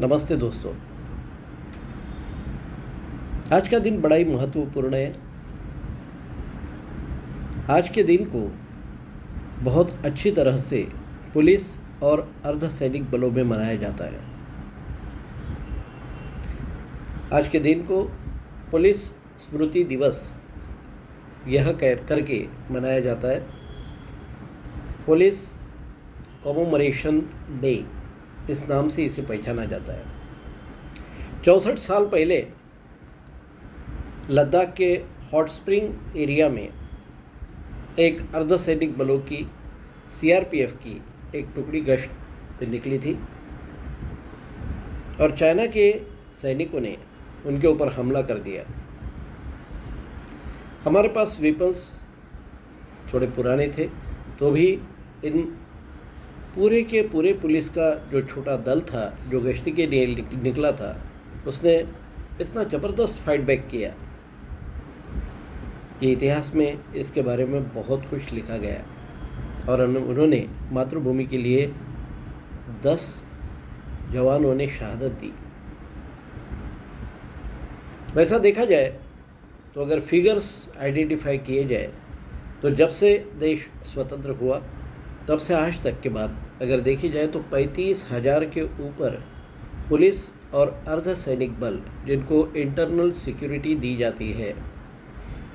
नमस्ते दोस्तों। आज का दिन बड़ा ही महत्वपूर्ण है। आज के दिन को बहुत अच्छी तरह से पुलिस और अर्धसैनिक बलों में मनाया जाता है। आज के दिन को पुलिस स्मृति दिवस यह कह करके मनाया जाता है, पुलिस कॉमेमोरेशन डे, इस नाम से इसे पहचाना जाता है। 64 साल पहले लद्दाख के हॉट स्प्रिंग एरिया में एक अर्धसैनिक बलों की सीआरपीएफ की एक टुकड़ी गश्त पर निकली थी और चाइना के सैनिकों ने उनके ऊपर हमला कर दिया। हमारे पास वेपन्स थोड़े पुराने थे, तो भी इन पूरे के पूरे पुलिस का जो छोटा दल था, जो गश्ती के लिए निकला था, उसने इतना ज़बरदस्त फाइट बैक किया कि इतिहास में इसके बारे में बहुत कुछ लिखा गया और उन्होंने मातृभूमि के लिए 10 जवानों ने शहादत दी। वैसा देखा जाए तो अगर फिगर्स आइडेंटिफाई किए जाए तो जब से देश स्वतंत्र हुआ तब से आज तक के बाद अगर देखी जाए तो 35,000 के ऊपर पुलिस और अर्धसैनिक बल, जिनको इंटरनल सिक्योरिटी दी जाती है,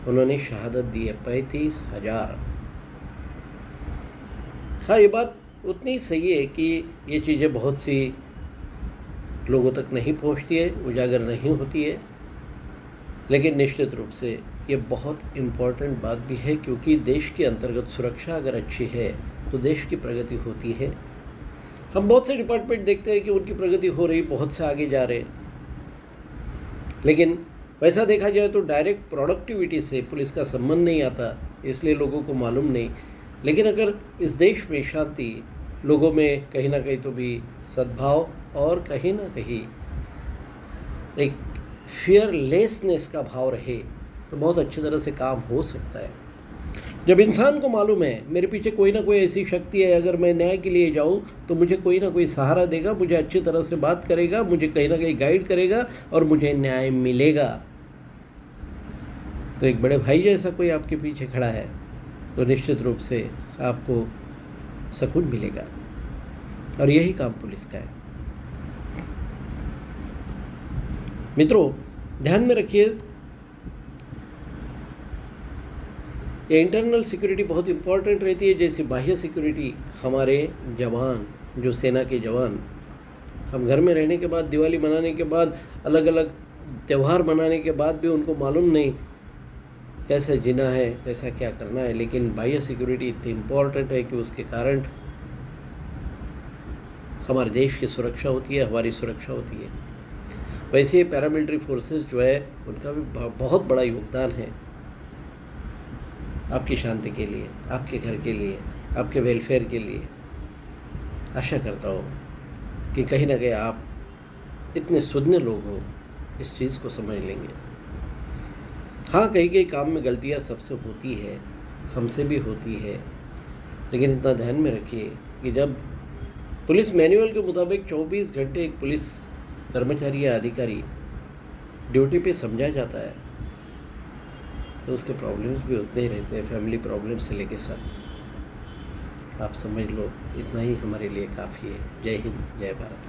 उन्होंने शहादत दी है। 35,000। हाँ, ये बात उतनी सही है कि ये चीज़ें बहुत सी लोगों तक नहीं पहुंचती है, उजागर नहीं होती है, लेकिन निश्चित रूप से ये बहुत इम्पोर्टेंट बात भी है, क्योंकि देश के अंतर्गत सुरक्षा अगर अच्छी है तो देश की प्रगति होती है। हम बहुत से डिपार्टमेंट देखते हैं कि उनकी प्रगति हो रही, बहुत से आगे जा रहे, लेकिन वैसा देखा जाए तो डायरेक्ट प्रोडक्टिविटी से पुलिस का संबंध नहीं आता, इसलिए लोगों को मालूम नहीं। लेकिन अगर इस देश में शांति, लोगों में कहीं ना कहीं तो भी सद्भाव और कहीं ना कहीं एक फियरलेसनेस का भाव रहे तो बहुत अच्छी तरह से काम हो सकता है। जब इंसान को मालूम है मेरे पीछे कोई ना कोई ऐसी शक्ति है, अगर मैं न्याय के लिए जाऊं तो मुझे कोई ना कोई सहारा देगा, मुझे अच्छी तरह से बात करेगा, मुझे कहीं ना कहीं गाइड करेगा और मुझे न्याय मिलेगा, तो एक बड़े भाई जैसा कोई आपके पीछे खड़ा है तो निश्चित रूप से आपको सुकून मिलेगा। और यही काम पुलिस का है। मित्रों, ध्यान में रखिए, ये इंटरनल सिक्योरिटी बहुत इम्पॉर्टेंट रहती है। जैसे बाह्य सिक्योरिटी, हमारे जवान, जो सेना के जवान, हम घर में रहने के बाद, दिवाली मनाने के बाद, अलग अलग त्यौहार मनाने के बाद भी उनको मालूम नहीं कैसे जीना है, कैसा क्या करना है, लेकिन बाह्य सिक्योरिटी इतनी इम्पॉर्टेंट है कि उसके कारण हमारे देश की सुरक्षा होती है, हमारी सुरक्षा होती है। वैसे पैरामिलिट्री फोर्सेस जो है, उनका भी बहुत बड़ा योगदान है आपकी शांति के लिए, आपके घर के लिए, आपके वेलफेयर के लिए। आशा करता हूँ कि कहीं ना कहीं आप इतने सुधने लोग हो, इस चीज़ को समझ लेंगे। हाँ, कहीं कहीं काम में गलतियाँ सबसे होती है, हमसे भी होती है, लेकिन इतना ध्यान में रखिए कि जब पुलिस मैनुअल के मुताबिक 24 घंटे एक पुलिस कर्मचारी या अधिकारी ड्यूटी पे समझा जाता है तो उसके प्रॉब्लम्स भी उतने ही रहते हैं, फैमिली प्रॉब्लम से लेके सब। आप समझ लो, इतना ही हमारे लिए काफ़ी है। जय हिंद, जय भारत।